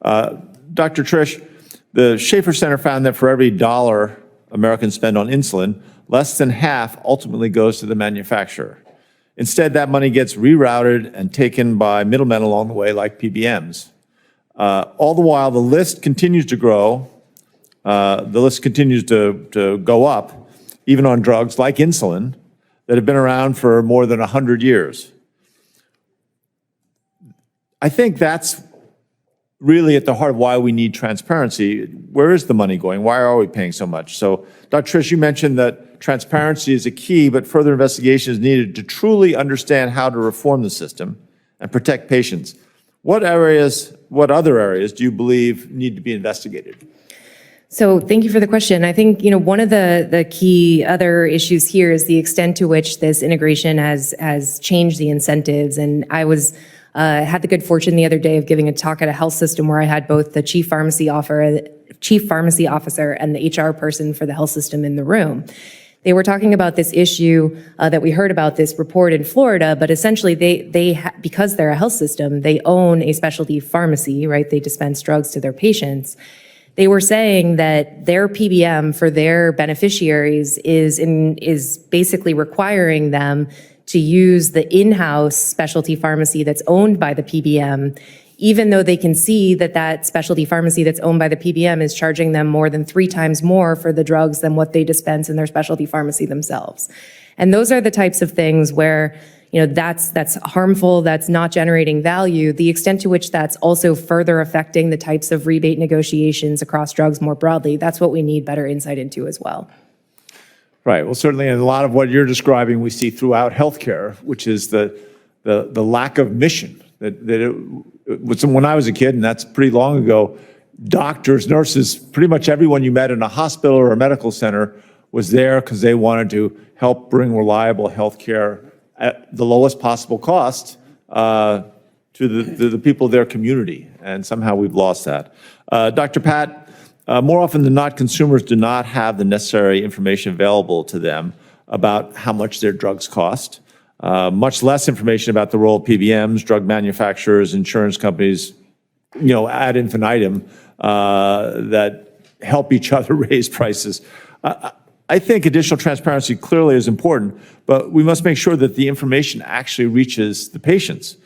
Dr. Trish, the Schaefer Center found that for every dollar Americans spend on insulin, less than half ultimately goes to the manufacturer. Instead, that money gets rerouted and taken by middlemen along the way, like PBMs. All the while, the list continues to grow. The list continues to go up, even on drugs like insulin that have been around for more than 100 years. I think that's really at the heart of why we need transparency. Where is the money going? Why are we paying so much? So, Dr. Trish, you mentioned that transparency is a key, but further investigation is needed to truly understand how to reform the system and protect patients. What other areas do you believe need to be investigated? So thank you for the question. I think, one of the key other issues here is the extent to which this integration has changed the incentives. And I had the good fortune the other day of giving a talk at a health system where I had both the chief pharmacy officer and the HR person for the health system in the room. They were talking about this issue that we heard about, this report in Florida, but essentially because they're a health system, they own a specialty pharmacy, right? They dispense drugs to their patients. They were saying that their PBM for their beneficiaries is basically requiring them to use the in-house specialty pharmacy that's owned by the PBM, even though they can see that specialty pharmacy that's owned by the PBM is charging them more than 3 times more for the drugs than what they dispense in their specialty pharmacy themselves. And those are the types of things where, that's harmful, that's not generating value. The extent to which that's also further affecting the types of rebate negotiations across drugs more broadly, that's what we need better insight into as well. Right. Well, certainly, and a lot of what you're describing we see throughout healthcare, which is the lack of mission. When I was a kid, and that's pretty long ago, doctors, nurses, pretty much everyone you met in a hospital or a medical center was there because they wanted to help bring reliable healthcare at the lowest possible cost to the people of their community. And somehow we've lost that. Dr. Pat, more often than not, consumers do not have the necessary information available to them about how much their drugs cost, much less information about the role of PBMs, drug manufacturers, insurance companies, ad infinitum, that help each other raise prices. I think additional transparency clearly is important, but we must make sure that the information actually reaches the patients.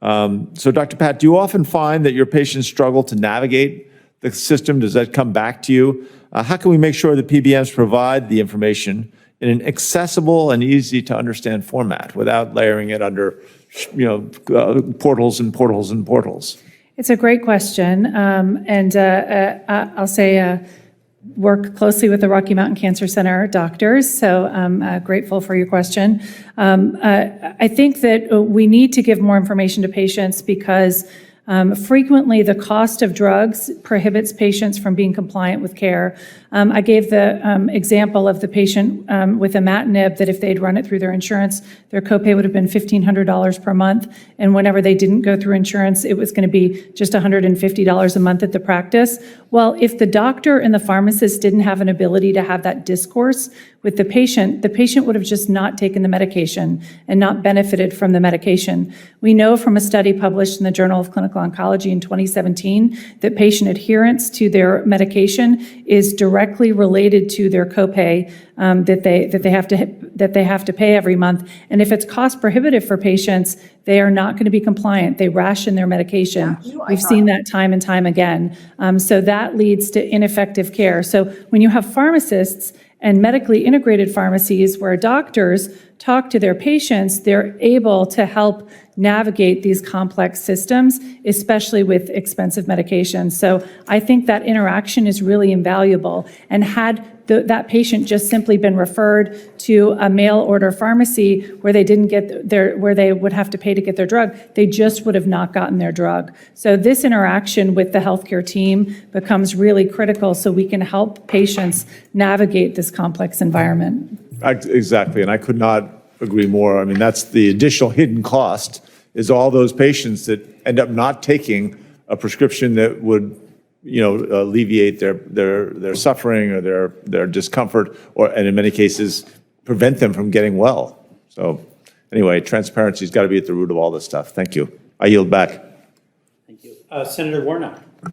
So, Dr. Pat, do you often find that your patients struggle to navigate the system? Does that come back to you? How can we make sure that PBMs provide the information in an accessible and easy to understand format without layering it under, portals and portals and portals? It's a great question, and I'll say work closely with the Rocky Mountain Cancer Center doctors, so I'm grateful for your question. I think that we need to give more information to patients because frequently the cost of drugs prohibits patients from being compliant with care. I gave the example of the patient with imatinib that if they'd run it through their insurance, their copay would have been $1,500 per month. And whenever they didn't go through insurance, it was going to be just $150 a month at the practice. Well, if the doctor and the pharmacist didn't have an ability to have that discourse with the patient would have just not taken the medication and not benefited from the medication. We know from a study published in the Journal of Clinical Oncology in 2017 that patient adherence to their medication is directly related to their copay that they have to pay every month. And if it's cost prohibitive for patients, they are not going to be compliant. They ration their medication. We've seen that time and time again. So that leads to ineffective care. So when you have pharmacists and medically integrated pharmacies where doctors talk to their patients, they're able to help navigate these complex systems, especially with expensive medications. So I think that interaction is really invaluable. And had that patient just simply been referred to a mail order pharmacy where they didn't get where they would have to pay to get their drug, they just would have not gotten their drug. So this interaction with the healthcare team becomes really critical so we can help patients navigate this complex environment. Exactly, and I could not agree more. I mean, that's the additional hidden cost, is all those patients that end up not taking a prescription that would alleviate their suffering or their discomfort, and in many cases prevent them from getting well. So anyway, transparency's got to be at the root of all this stuff. Thank you. I yield back. Thank you. Senator Warnock.